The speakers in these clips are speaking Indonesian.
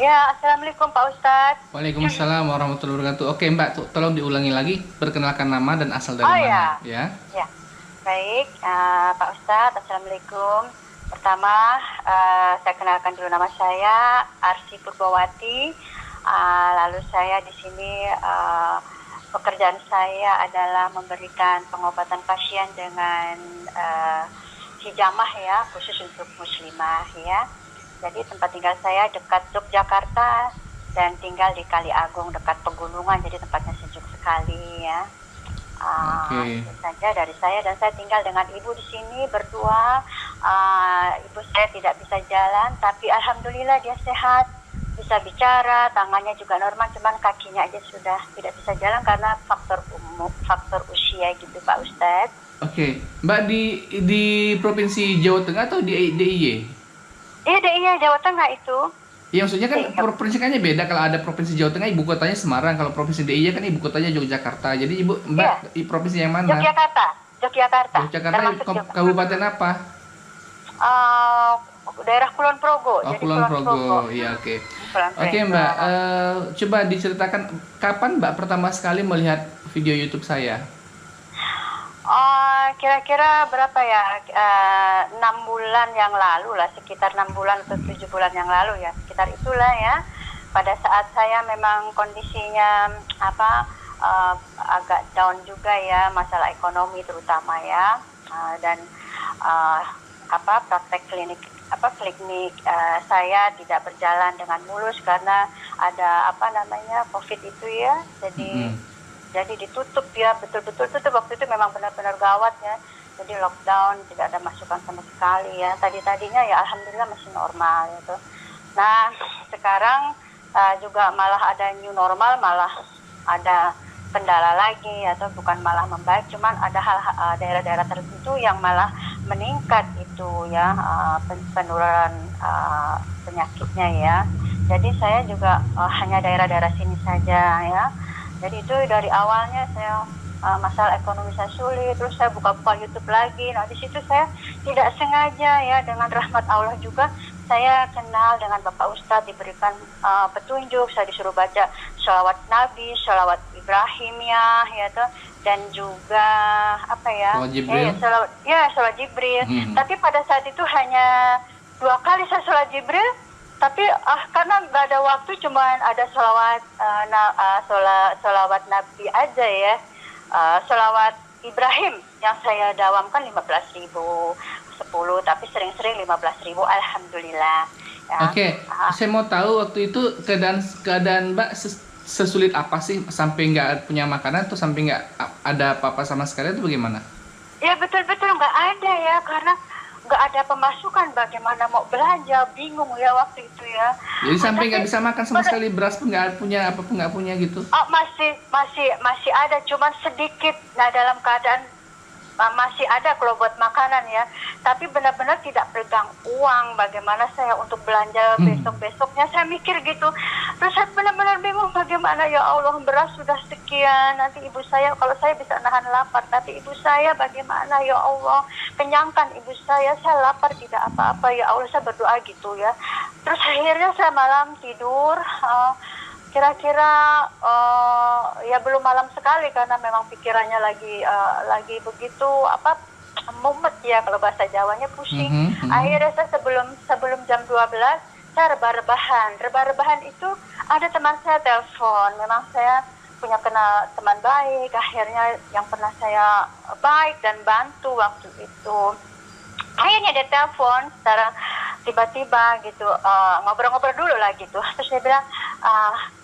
Ya, Assalamualaikum Pak Ustadz. Waalaikumsalam warahmatullahi wabarakatuh. Oke Mbak, tolong diulangi lagi. Perkenalkan nama dan asal dari Oh mana, ya, ya? ya. Baik, Pak Ustadz, Assalamualaikum. Pertama, saya kenalkan dulu nama saya Arsi Purbawati. Lalu saya di sini pekerjaan saya adalah memberikan pengobatan pasien dengan hijamah ya, khusus untuk muslimah ya. Jadi tempat tinggal saya dekat Yogyakarta dan tinggal di Kali Agung dekat pegunungan, jadi tempatnya sejuk sekali ya. Oke. Itu saja dari saya, dan saya tinggal dengan ibu di sini berdua. Ibu saya tidak bisa jalan, tapi alhamdulillah dia sehat, bisa bicara, tangannya juga normal, cuman kakinya aja sudah tidak bisa jalan karena faktor usia gitu Pak Ustadz. Oke, Mbak di Provinsi Jawa Tengah atau di DIY? Iya, iya Jawa Tengah itu. Iya, maksudnya kan Iya, provinsinya beda. Kalau ada Provinsi Jawa Tengah, ibu kotanya Semarang. Kalau Provinsi DIY kan ibu kotanya Yogyakarta. Jadi Mbak iya. di provinsi yang mana? Yogyakarta, Yogyakarta, Yogyakarta, termasuk Yogyakarta. kabupaten apa? Uh, Daerah Kulon Progo. Oh, Jadi Kulon Progo. Iya, oke. Kulon Oke Progo. Mbak, coba diceritakan kapan Mbak pertama sekali melihat video YouTube saya? Kira-kira berapa ya? 6 bulan yang lalu lah, sekitar 6 bulan atau 7 bulan yang lalu ya, sekitar itulah ya. Pada saat saya memang kondisinya agak down juga ya, masalah ekonomi terutama ya, dan praktek klinik saya tidak berjalan dengan mulus karena ada COVID itu ya. Jadi ditutup ya, betul-betul tutup. Waktu itu memang benar-benar gawat ya. Jadi lockdown, tidak ada masukan sama sekali ya. Tadinya ya alhamdulillah masih normal gitu. Nah, sekarang juga malah ada new normal, malah ada kendala lagi, atau bukan malah membaik, cuman ada daerah-daerah tertentu yang malah meningkat itu ya, penurunan penyakitnya ya. Jadi saya juga hanya daerah-daerah sini saja ya. Jadi itu dari awalnya saya masalah ekonomi saya sulit, terus saya buka-buka YouTube lagi. Nah di situ saya tidak sengaja ya, dengan rahmat Allah juga saya kenal dengan Bapak Ustadz, diberikan petunjuk, saya disuruh baca sholawat Nabi, sholawat Ibrahim ya tuh, dan juga Sholawat Jibril. Sholawat Jibril. Tapi pada saat itu hanya 2 kali saya sholawat Jibril. Tapi karena nggak ada waktu, cuman ada sholawat Nabi aja ya. Sholawat Ibrahim yang saya dawamkan 15.000, 10, tapi sering-sering 15.000, alhamdulillah ya. Oke, saya mau tahu waktu itu keadaan Mbak sesulit apa sih, sampai nggak punya makanan atau sampai nggak ada apa-apa sama sekali, itu bagaimana? Ya betul-betul nggak ada ya, karena nggak ada pemasukan, bagaimana mau belanja, bingung ya waktu itu ya. Jadi sampai nggak bisa makan sama sekali, beras pun nggak punya, apa pun nggak punya gitu? Masih ada, cuman sedikit. Nah dalam keadaan masih ada kalau buat makanan ya, tapi benar-benar tidak pegang uang. Bagaimana saya untuk belanja besok-besoknya, saya mikir gitu. Terus saya benar-benar bingung, bagaimana ya Allah, beras sudah sekian, nanti ibu saya, kalau saya bisa nahan lapar, nanti ibu saya bagaimana ya Allah, kenyangkan ibu saya lapar tidak apa-apa ya Allah, saya berdoa gitu ya. Terus akhirnya saya malam tidur, kira-kira ya belum malam sekali, karena memang pikirannya lagi begitu mumet ya, kalau bahasa Jawanya pusing. Akhirnya saya sebelum jam 12 saya rebahan itu ada teman saya telepon. Memang saya punya kenal teman baik, akhirnya yang pernah saya baik dan bantu waktu itu. Akhirnya dia telepon secara tiba-tiba gitu, ngobrol-ngobrol dulu lah gitu. Terus dia bilang,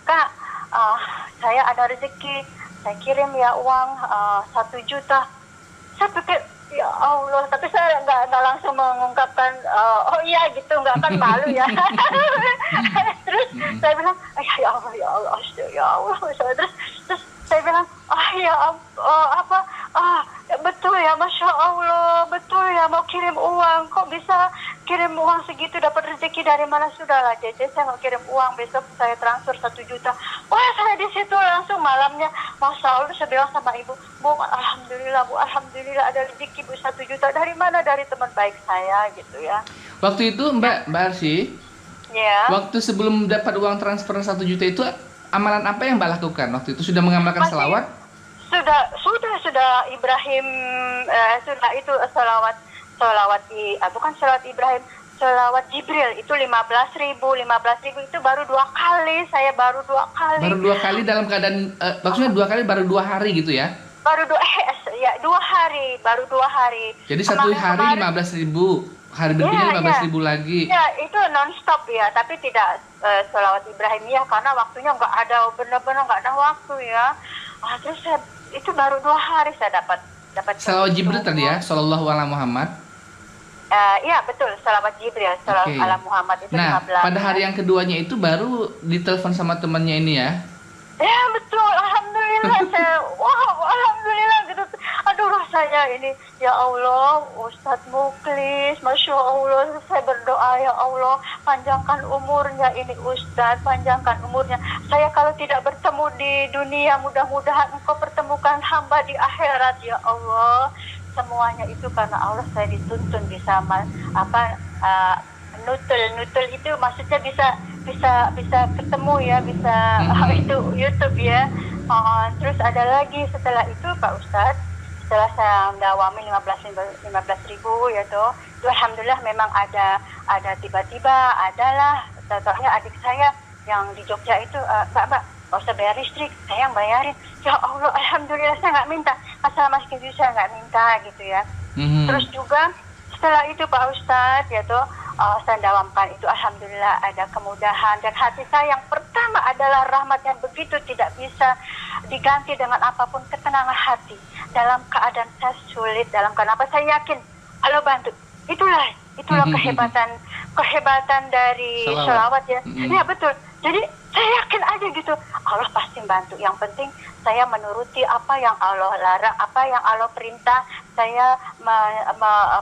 Kak, saya ada rezeki, saya kirim ya uang 1 juta. Saya pikir ya Allah, tapi saya nggak langsung mengungkapkan oh iya gitu, nggak akan malu ya. Terus saya bilang ya Allah, ya Allah, ya Allah. Terus saya bilang betul ya, Masya Allah, betul ya, mau kirim uang, kok bisa kirim uang segitu, dapat rezeki dari mana? Sudahlah Cece, saya mau kirim uang, besok saya transfer 1 juta. Wah, saya di situ langsung malamnya, Masya Allah, saya bilang sama ibu, Bu, alhamdulillah Bu, alhamdulillah ada rezeki Bu, 1 juta. Dari mana? Dari teman baik saya gitu ya. Waktu itu Mbak Arsi, Ya. Waktu sebelum dapat uang transfer 1 juta itu, amalan apa yang Mbak lakukan waktu itu? Sudah mengamalkan Masih- salawat? Sudah Ibrahim, sudah itu salawat bukan salawat Ibrahim, salawat Jibril itu 15.000 itu baru 2 kali, saya baru 2 kali. Baru 2 kali dalam keadaan, maksudnya 2 kali baru 2 hari gitu ya? Baru 2 hari, baru 2 hari. Jadi satu hari Kemarin- 15.000, hari berikutnya 15.000 lagi. Ya, itu non-stop ya, tapi tidak sholawat Ibrahimiyah karena waktunya nggak ada, benar-benar nggak ada waktu ya. Terus itu baru 2 hari saya dapat. Salawat Jibril tadi ya, Sallallahu ala Muhammad. Iya betul, salawat Jibril, salawat Oke. ala Muhammad itu Nah, 15. pada hari yang keduanya itu baru ditelepon sama temannya ini ya. Ya betul, alhamdulillah saya, wow, alhamdulillah gitu. Aduh rasanya ini, ya Allah, Ustadz Muklis, masya Allah, saya berdoa ya Allah, panjangkan umurnya ini Ustadz, panjangkan umurnya. Saya kalau tidak bertemu di dunia, mudah-mudahan Engkau pertemukan hamba di akhirat ya Allah. Semuanya itu karena Allah saya dituntun bisa nutul itu maksudnya bisa ketemu ya, bisa itu YouTube ya. Terus ada lagi setelah itu Pak Ustadz, setelah saya mendawami 15.000 ya tuh, itu alhamdulillah memang ada tiba-tiba adalah contohnya adik saya yang di Jogja itu, Mbak nggak usah bayar listrik, saya yang bayarin. Ya Allah, alhamdulillah saya nggak minta, masalah mas kevin saya nggak minta gitu ya. Terus juga setelah itu Pak Ustadz ya tuh, saya dawamkan itu alhamdulillah ada kemudahan, dan hati saya yang pertama adalah rahmat yang begitu tidak bisa diganti dengan apapun, ketenangan hati dalam keadaan saya sulit, dalam keadaan apa saya yakin Allah bantu. Itulah kehebatan dari sholawat ya. Ya betul. Jadi saya yakin aja gitu, Allah pasti bantu. Yang penting saya menuruti apa yang Allah larang, apa yang Allah perintah. Saya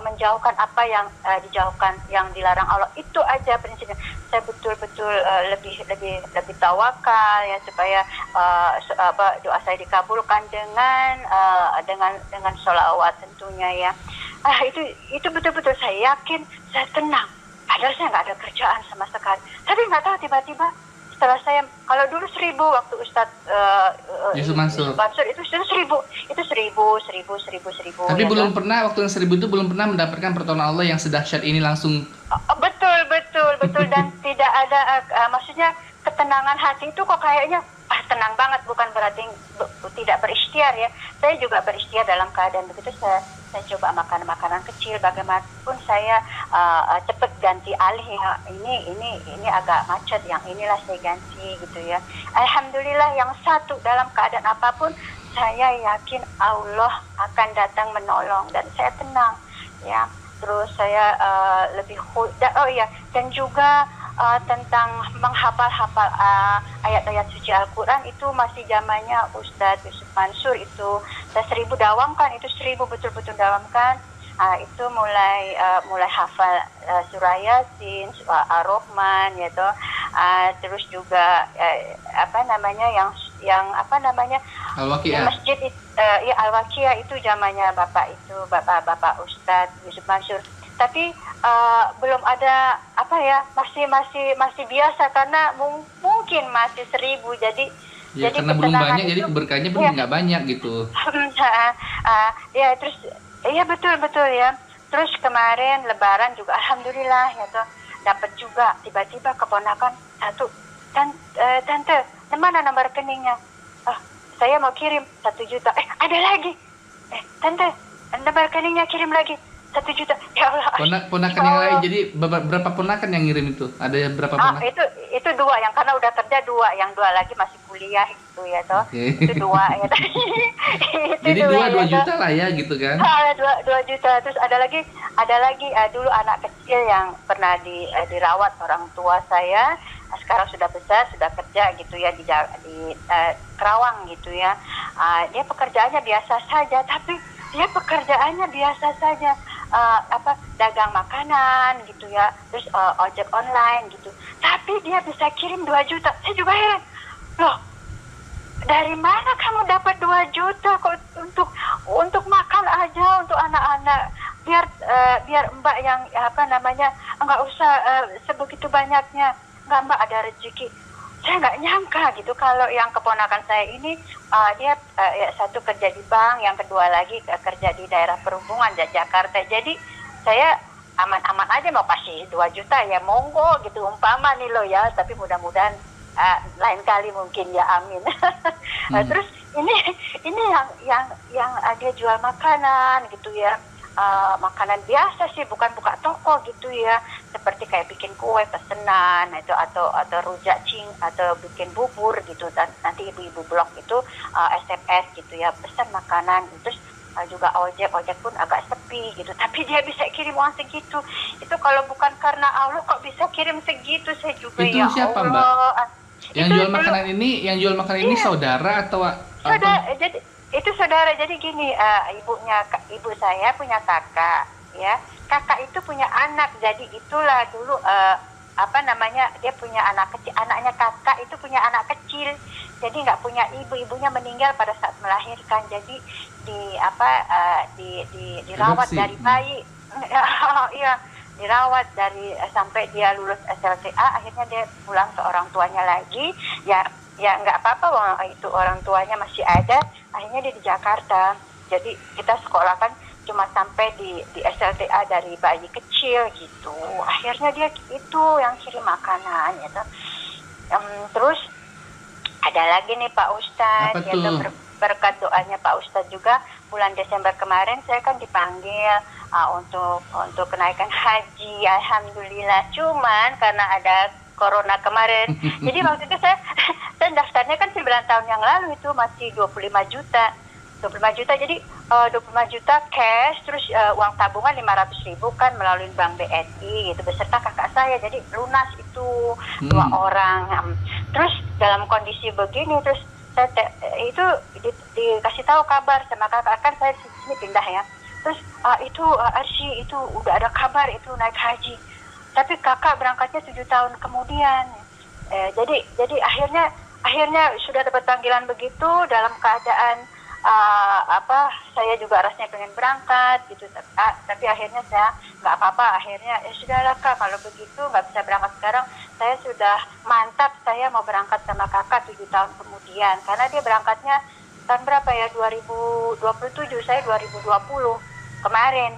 menjauhkan apa yang dijauhkan, yang dilarang Allah. Itu aja prinsipnya. Saya betul-betul lebih tawakal ya, supaya doa saya dikabulkan dengan sholawat tentunya ya. Itu betul-betul saya yakin, saya tenang. Padahal saya nggak ada kerjaan sama sekali. Tapi nggak tahu tiba-tiba setelah saya, kalau dulu 1.000 waktu Ustadz Yusuf Mansur itu 1.000. Tapi ya belum pernah, waktu yang 1.000 itu belum pernah mendapatkan pertolongan Allah yang sedahsyat ini langsung. Betul dan tidak ada maksudnya ketenangan hati itu kok kayaknya tenang banget, bukan berarti tidak berikhtiar ya. Saya juga berikhtiar dalam keadaan begitu. Saya coba makan makanan kecil, bagaimanapun saya cepat ganti alih ya. Ini agak macet, yang inilah saya ganti gitu ya. Alhamdulillah, yang satu dalam keadaan apapun saya yakin Allah akan datang menolong dan saya tenang ya. Terus saya dan juga tentang menghafal ayat-ayat suci Al-Quran itu masih zamannya Ustadz Yusuf Mansur. Itu saya 1.000 dawamkan, itu 1.000 betul-betul dawamkan. Itu mulai hafal surah Yasin, surah Ar-Rahman gitu. Terus juga yang Al-Waqiah. masjid Al-Waqiah itu zamannya Bapak Ustadz Yusuf Mansur. Tapi belum ada masih biasa karena mungkin masih 1.000 jadi karena belum banyak jadi keberkahannya pun nggak banyak gitu. Ya terus betul ya. Terus kemarin Lebaran juga alhamdulillah ya tuh dapat juga tiba-tiba keponakan satu, tante mana nomor rekeningnya? Saya mau kirim 1 juta. Ada lagi. Tante nomor rekeningnya kirim lagi 1 juta. Ya Allah. Ponakan yang lain, jadi berapa ponakan yang ngirim itu? Ada berapa ponakan? Itu 2, yang karena udah kerja 2, yang 2 lagi masih kuliah itu ya toh. Okay. Itu 2 ya. Jadi 2 juta lah ya gitu kan? 2 juta. Terus ada lagi dulu anak kecil yang pernah dirawat orang tua saya. Sekarang sudah besar, sudah kerja gitu ya di Kerawang gitu ya. Dia pekerjaannya biasa saja, tapi dia pekerjaannya biasa saja. Dagang makanan gitu ya, terus ojek online gitu, tapi dia bisa kirim 2 juta. Saya juga heran, loh dari mana kamu dapat 2 juta kok untuk makan aja untuk anak-anak biar Mbak yang nggak usah sebegitu banyaknya, nggak Mbak ada rezeki. Saya nggak nyangka gitu kalau yang keponakan saya ini dia ya, satu kerja di bank, yang kedua lagi kerja di daerah perhubungan di Jakarta. Jadi saya aman-aman aja mau kasih 2 juta ya monggo gitu umpama nih lo ya, tapi mudah-mudahan lain kali mungkin ya, amin. Terus ini yang dia jual makanan gitu ya. Makanan biasa sih, bukan buka toko gitu ya, seperti kayak bikin kue pesenan itu atau rujak atau bikin bubur gitu, dan nanti ibu-ibu blok itu SMS gitu ya, pesan makanan. Terus juga ojek pun agak sepi gitu, tapi dia bisa kirim uang segitu. Itu kalau bukan karena Allah kok bisa kirim segitu, saya juga Itu ya siapa, Allah. Mbak? Yang jual makanan ini saudara atau Saudara, jadi itu saudara. Jadi gini, ibu saya punya kakak ya, kakak itu punya anak, jadi itulah dulu dia punya anak kecil, anaknya kakak itu punya anak kecil, jadi nggak punya ibunya meninggal pada saat melahirkan, jadi dirawat dari bayi. Iya, dirawat dari sampai dia lulus SLTA, akhirnya dia pulang ke orang tuanya lagi. Ya nggak apa-apa, itu orang tuanya masih ada. Akhirnya dia di Jakarta. Jadi kita sekolah kan cuma sampai di SLTA dari bayi kecil gitu. Akhirnya dia itu yang kirim makanan gitu. Terus ada lagi nih Pak Ustadz, yaitu berkat doanya Pak Ustadz juga, bulan Desember kemarin saya kan dipanggil untuk kenaikan haji. Alhamdulillah, cuman karena ada corona kemarin, jadi waktu itu saya daftarnya kan 9 tahun yang lalu, itu masih 25 juta, jadi 25 juta cash, terus uang tabungan 500.000 kan melalui bank BNI gitu, beserta kakak saya, jadi lunas itu 2 orang. Terus dalam kondisi begini, terus saya itu dikasih tahu kabar sama kakak, kan saya di sini pindah ya, terus Arsy itu udah ada kabar itu naik haji, tapi kakak berangkatnya 7 tahun kemudian. Jadi akhirnya sudah dapat panggilan begitu, dalam keadaan saya juga rasanya pengen berangkat gitu, tapi akhirnya saya nggak apa-apa, akhirnya sudahlah Kak, kalau begitu nggak bisa berangkat sekarang, saya sudah mantap, saya mau berangkat sama kakak 7 tahun kemudian, karena dia berangkatnya tahun berapa ya, 2027, saya 2020 kemarin.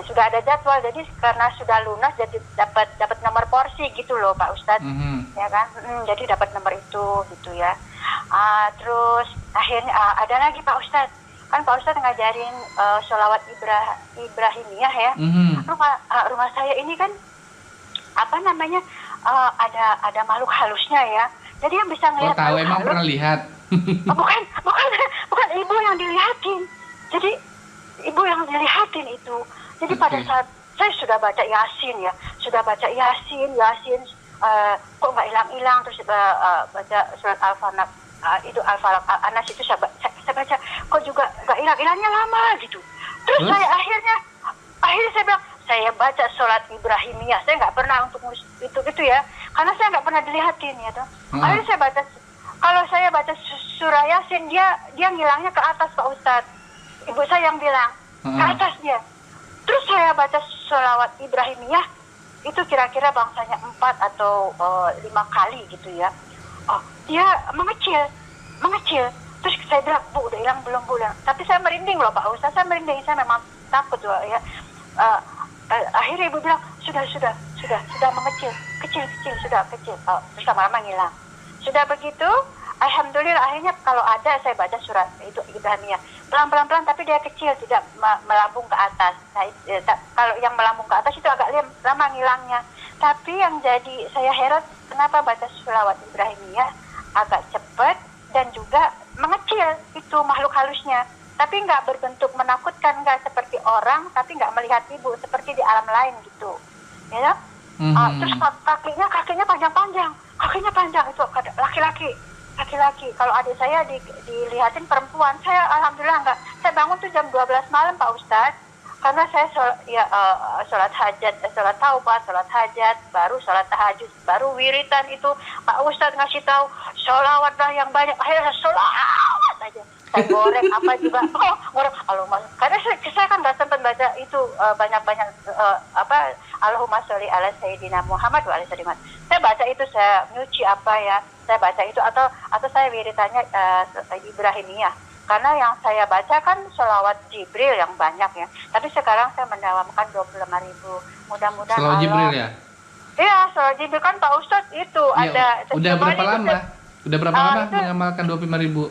Sudah ada jadwal, jadi karena sudah lunas, jadi dapat nomor porsi gitu loh Pak Ustadz, ya kan, jadi dapat nomor itu gitu ya. Terus akhirnya ada lagi Pak Ustadz, kan Pak Ustadz ngajarin sholawat Ibrahimiyah ya. Rumah saya ini kan ada makhluk halusnya ya, jadi yang bisa ngelihat. Oh, tahu, emang pernah lihat? bukan ibu yang dilihatin, jadi ibu yang dilihatin itu. Jadi pada saat saya sudah baca Yasin, kok nggak hilang-hilang, terus baca surat Al-Falaq, itu Al-Falaq, Al-Anas itu saya baca, kok juga nggak hilang-hilangnya lama gitu. Terus saya akhirnya saya bilang, saya baca sholat Ibrahimiyah, saya nggak pernah untuk itu ya, karena saya nggak pernah dilihatin ya toh. Akhirnya saya baca, kalau saya baca surah Yasin, dia ngilangnya ke atas Pak Ustadz. Ibu saya yang bilang ke atas dia. Terus saya baca sholawat Ibrahimiyah, itu kira-kira bangsanya 4 atau 5 kali gitu ya. Oh, dia mengecil. Terus saya bilang, Bu, udah hilang belum Bu? Tapi saya merinding loh Pak Ustadz, saya memang takut loh ya. Akhirnya ibu bilang, sudah mengecil, kecil. Oh, terus lama-lama ngilang. Sudah begitu, alhamdulillah akhirnya kalau ada saya baca surat itu Ibrahimiyah. Pelan-pelan, tapi dia kecil, tidak melambung ke atas. Nah, kalau yang melambung ke atas itu agak lama ngilangnya. Tapi yang jadi saya heran, kenapa baca sholawat Ibrahimiyah agak cepat dan juga mengecil itu makhluk halusnya. Tapi nggak berbentuk menakutkan, nggak seperti orang, tapi nggak melihat ibu seperti di alam lain gitu. Ya, terus kakinya panjang itu laki-laki. Kalau adik saya dilihatin perempuan. Saya alhamdulillah enggak. Saya bangun tuh jam 12 malam Pak Ustadz, karena saya sholat hajat, sholat taubat, sholat hajat, baru sholat tahajud, baru wiritan itu Pak Ustadz ngasih tahu sholawatlah yang banyak. Akhirnya sholawat aja. saya goreng apa juga, goreng Allahumma. Karena saya kan nggak sempat baca itu banyak-banyak apa Allahumma sholli ala Sayyidina Muhammad wa ala Sayyidina. Saya baca itu, saya nyuci apa ya, saya baca itu atau saya wiritannya Ibrahimiyah. Karena yang saya baca kan sholawat Jibril yang banyak ya. Tapi sekarang saya mendawamkan 25.000. Mudah-mudahan Selalu Allah. Jibril ya? Iya, sholawat Jibril kan Pak Ustadz itu Ya, ada. udah berapa itu lama? Udah berapa lama itu mengamalkan 25.000?